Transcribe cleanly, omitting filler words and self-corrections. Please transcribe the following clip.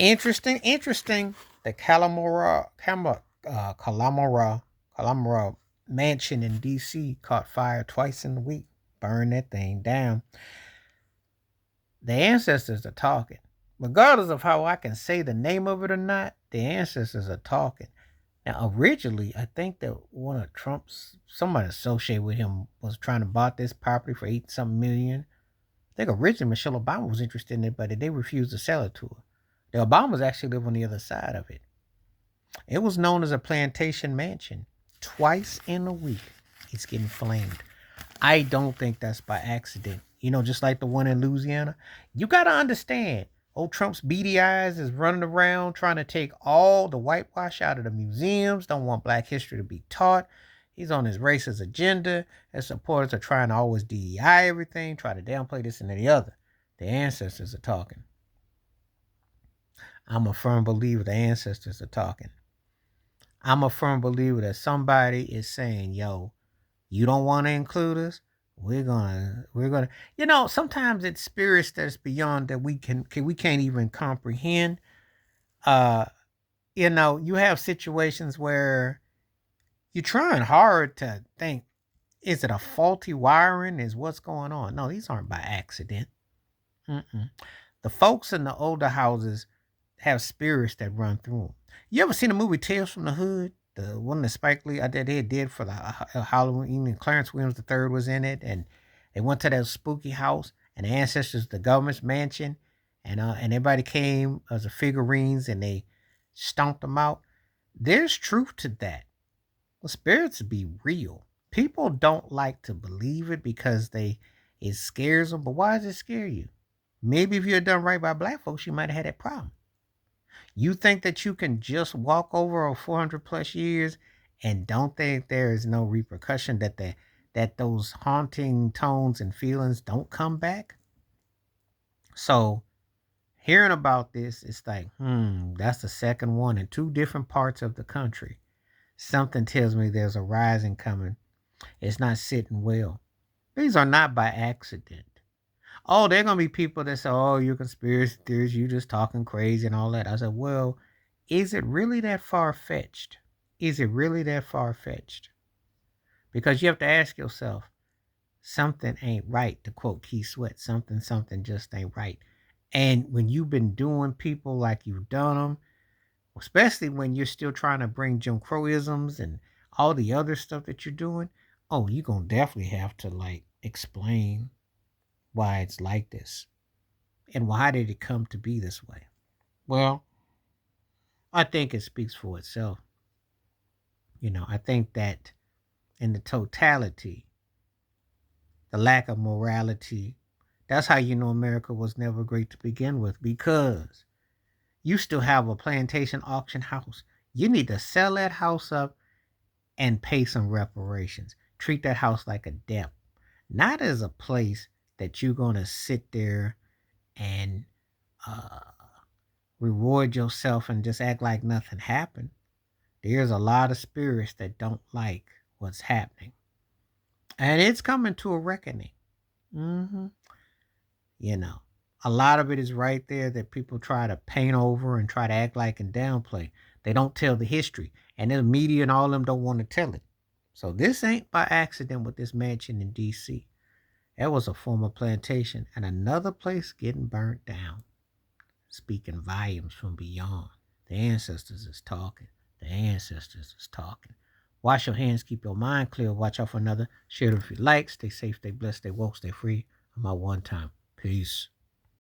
Interesting. The Kalorama Mansion in D.C. caught fire twice in the week. Burn that thing down. The ancestors are talking. Regardless of how I can say the name of it or not, the ancestors are talking. Now, originally, I think that one of Trump's, somebody associated with him, was trying to buy this property for 8 something million. I think originally Michelle Obama was interested in it, but they refused to sell it to her. The Obamas actually live on the other side of it. It was known as a Plantation Mansion. Twice in a week, it's getting flamed. I don't think that's by accident. Just like the one in Louisiana. You got to understand, old Trump's beady eyes is running around trying to take all the whitewash out of the museums, don't want black history to be taught. He's on his racist agenda. His supporters are trying to always DEI everything, try to downplay this and the other. The ancestors are talking. I'm a firm believer the ancestors are talking. I'm a firm believer that somebody is saying, yo, you don't want to include us? We're gonna sometimes it's spirits that's beyond that we can't even comprehend. Uh, you have situations where you're trying hard to think, is it a faulty wiring? Is what's going on? No, these aren't by accident. Mm-mm. The folks in the older houses have spirits that run through them. You ever seen the movie Tales from the Hood? The one that Spike Lee that they did for the Halloween evening. Clarence Williams III was in it, and they went to that spooky house, and the ancestors, the government's mansion, and everybody came as a figurines, and they stomped them out. There's truth to that. Well, spirits be real. People don't like to believe it because it scares them. But why does it scare you? Maybe if you had done right by black folks, you might have had that problem. You think that you can just walk over 400 plus years and don't think there is no repercussion that those haunting tones and feelings don't come back? So hearing about this, it's like, that's the second one in 2 different parts of the country. Something tells me there's a rising coming. It's not sitting well. These are not by accident. Oh, there are gonna be people that say, "Oh, you're conspiracy theories. You just talking crazy and all that." I said, "Well, is it really that far fetched? Is it really that far fetched?" Because you have to ask yourself, something ain't right. To quote Keith Sweat, something just ain't right. And when you've been doing people like you've done them, especially when you're still trying to bring Jim Crowisms and all the other stuff that you're doing, oh, you're gonna definitely have to like explain why it's like this. And why did it come to be this way? Well, I think it speaks for itself. I think that in the totality, the lack of morality, that's how you know America was never great to begin with, because you still have a plantation auction house. You need to sell that house up and pay some reparations. Treat that house like a debt, not as a place that you're going to sit there and uh, reward yourself and just act like nothing happened. There's a lot of spirits that don't like what's happening. And it's coming to a reckoning. hmm You know, a lot of it is right there that people try to paint over and try to act like and downplay. They don't tell the history. And the media and all of them don't want to tell it. So this ain't by accident with this mansion in D.C. That was a former plantation and another place getting burnt down. Speaking volumes from beyond. The ancestors is talking. The ancestors is talking. Wash your hands, keep your mind clear, watch out for another. Share it if you like. Stay safe, stay blessed, stay woke, stay free. I'm out one time. Peace.